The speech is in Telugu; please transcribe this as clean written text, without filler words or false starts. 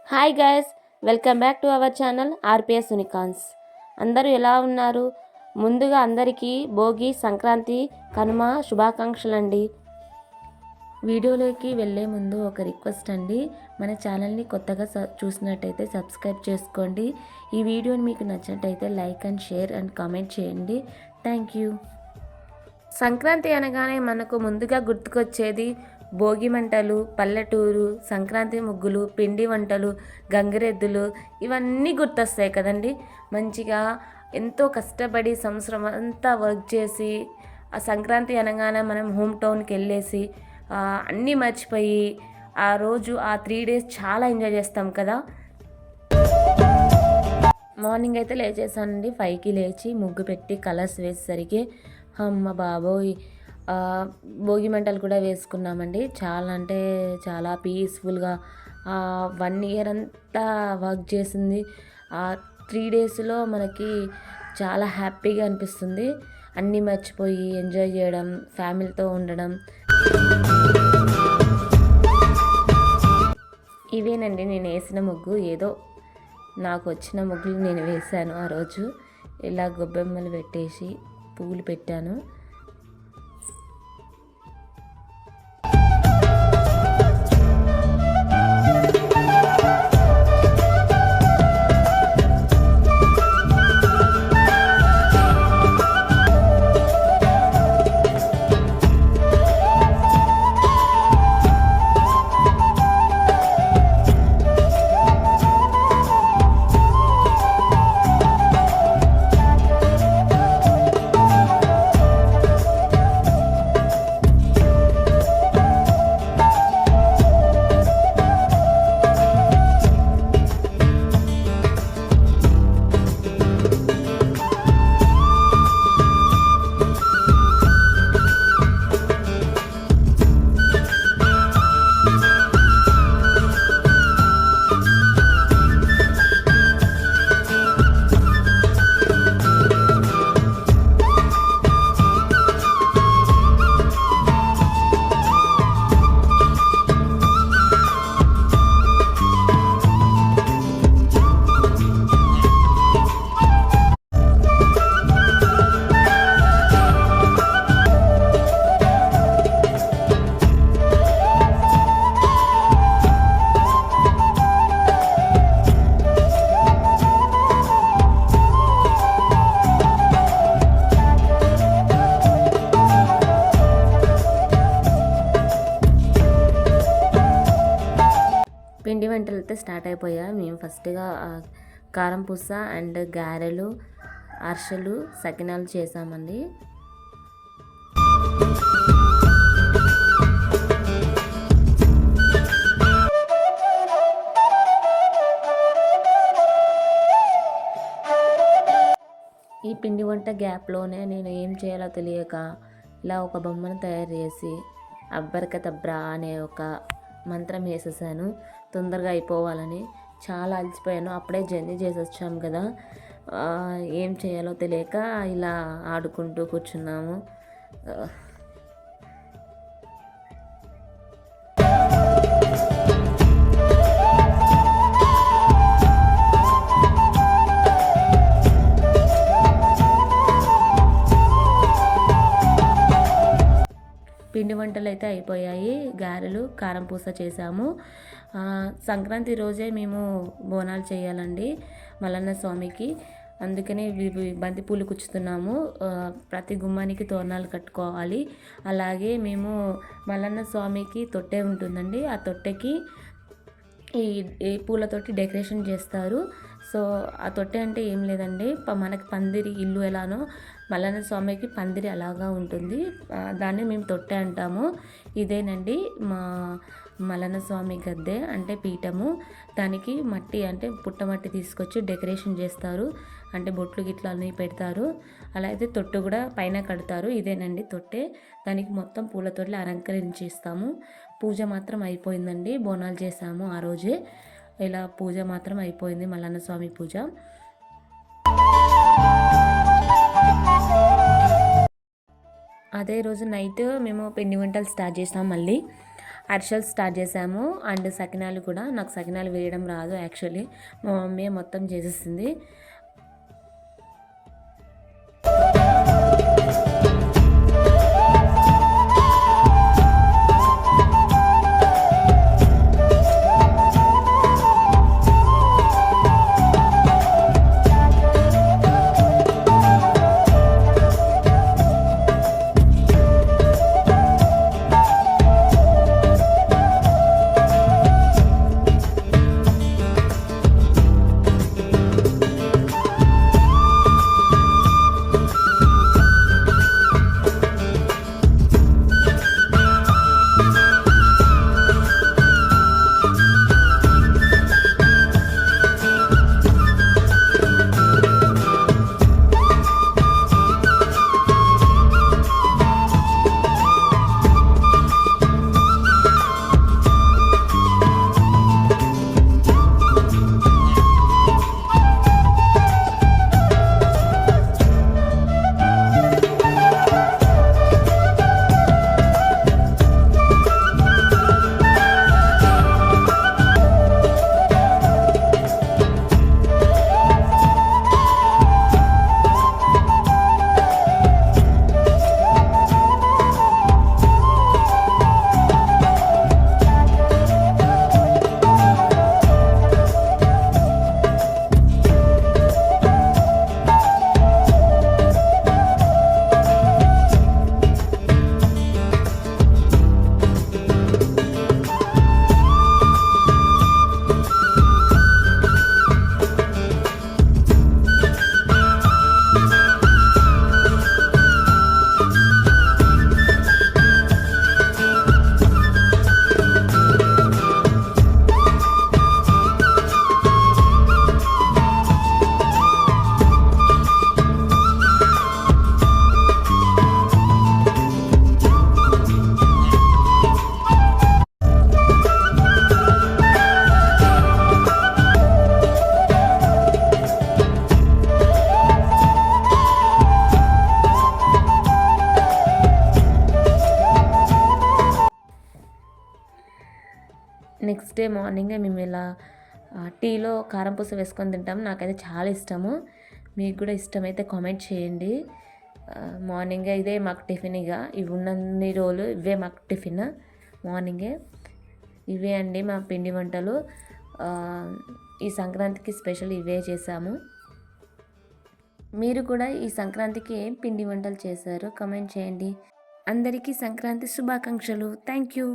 Hi guys, welcome back to our channel RPS unicorns. అందరూ ఎలా ఉన్నారు? ముందుగా అందరికీ భోగి, సంక్రాంతి, కనుమ శుభాకాంక్షలు అండి. వీడియోలోకి వెళ్ళే ముందు ఒక రిక్వెస్ట్ అండి, మన ఛానల్ని కొత్తగా చూసినట్టయితే సబ్స్క్రైబ్ చేసుకోండి. ఈ వీడియోని మీకు నచ్చినట్టయితే like and share and comment చేయండి. Thank you. సంక్రాంతి అనగానే మనకు ముందుగా గుర్తుకొచ్చేది భోగి మంటలు, పల్లెటూరు, సంక్రాంతి ముగ్గులు, పిండి వంటలు, గంగిరెద్దులు, ఇవన్నీ గుర్తొస్తాయి కదండి. మంచిగా ఎంతో కష్టపడి సంవత్సరం అంతా వర్క్ చేసి ఆ సంక్రాంతి అనగానే మనం హోమ్ టౌన్కి వెళ్ళేసి అన్నీ మర్చిపోయి ఆ రోజు ఆ 3 days చాలా ఎంజాయ్ చేస్తాం కదా. మార్నింగ్ అయితే లేచేసానండి. 5కి లేచి ముగ్గు పెట్టి కలర్స్ వేసేసరికి అమ్మ బాబోయ్, భోగి మంటలు కూడా వేసుకున్నామండి. చాలా అంటే చాలా పీస్ఫుల్గా 1 year అంతా వర్క్ చేసింది. ఆ 3 daysలో మనకి చాలా హ్యాపీగా అనిపిస్తుంది. అన్నీ మర్చిపోయి ఎంజాయ్ చేయడం, ఫ్యామిలీతో ఉండడం. ఇవేనండి నేను వేసిన ముగ్గు. ఏదో నాకు వచ్చిన ముగ్గులు నేను వేశాను. ఆ రోజు ఇలా గొబ్బెమ్మలు పెట్టేసి పువ్వులు పెట్టాను. పిండి వంటలు అయితే స్టార్ట్ అయిపోయా. మేము ఫస్ట్గా కారం పూస అండ్ గారెలు, అరిసెలు, సకినాలు చేసామండి. ఈ పిండి వంట గ్యాప్లోనే నేను ఏం చేయాలో తెలియక ఇలా ఒక బొమ్మను తయారు చేసి అబ్బరక తబ్రా అనే ఒక మంత్రం వేసేసాను, తొందరగా అయిపోవాలని. చాలా అలసిపోయాను, అప్పుడే జర్నీ చేసి వచ్చాము కదా. ఏం చేయాలో తెలియక ఇలా ఆడుకుంటూ కూర్చున్నాము. పిండి వంటలు అయితే అయిపోయాయి. గారెలు, కారం పూస చేసాము. సంక్రాంతి రోజే మేము బోనాలు చేయాలండి మల్లన్న స్వామికి. అందుకనే బంతిపూలు కుచ్చుతున్నాము. ప్రతి గుమ్మానికి తోరణాలు కట్టుకోవాలి. అలాగే మేము మల్లన్న స్వామికి తొట్టె ఉంటుందండి. ఆ తొట్టెకి ఈ పూలతోటి డెకరేషన్ చేస్తారు. సో ఆ తొట్టె అంటే ఏం లేదండి, మనకి పందిరి ఇల్లు ఎలానో మల్లన్న స్వామికి పందిరి అలాగా ఉంటుంది. దాన్ని మేము తొట్టె అంటాము. ఇదేనండి మా మల్లన్న స్వామి గద్దె అంటే పీఠము. దానికి మట్టి అంటే పుట్టమట్టి తీసుకొచ్చి డెకరేషన్ చేస్తారు. అంటే బొట్లు గిట్ల అన్నీ పెడతారు. అలా అయితే తొట్టు కూడా పైన కడతారు. ఇదేనండి తొట్టె. దానికి మొత్తం పూలతోటి అలంకరించిస్తాము. పూజ మాత్రం అయిపోయిందండి. బోనాలు చేసాము ఆ రోజే. ఇలా పూజ మాత్రం అయిపోయింది, మల్లన్న స్వామి పూజ. అదే రోజు నైట్ మేము పిండి వంటలు స్టార్ట్ చేసాం. మళ్ళీ అరిసెలు స్టార్ట్ చేసాము. అండ్ సకినాలు కూడా. నాకు సకినాలు వేయడం రాదు యాక్చువల్లీ, మా మమ్మీ మొత్తం చేసేసింది. నెక్స్ట్ డే మార్నింగే మేము ఇలా టీలో కారం పూస వేసుకొని తింటాము. నాకైతే చాలా ఇష్టము. మీకు కూడా ఇష్టమైతే కామెంట్ చేయండి. మార్నింగే ఇదే మాకు టిఫిన్. ఇక ఇవి ఉన్నన్ని రోజులు ఇవే మాకు టిఫిన్ మార్నింగే. ఇవే అండి మా పిండి వంటలు. ఈ సంక్రాంతికి స్పెషల్ ఇవే చేసాము. మీరు కూడా ఈ సంక్రాంతికి ఏం పిండి వంటలు చేశారో కామెంట్ చేయండి. అందరికీ సంక్రాంతి శుభాకాంక్షలు. Thank you.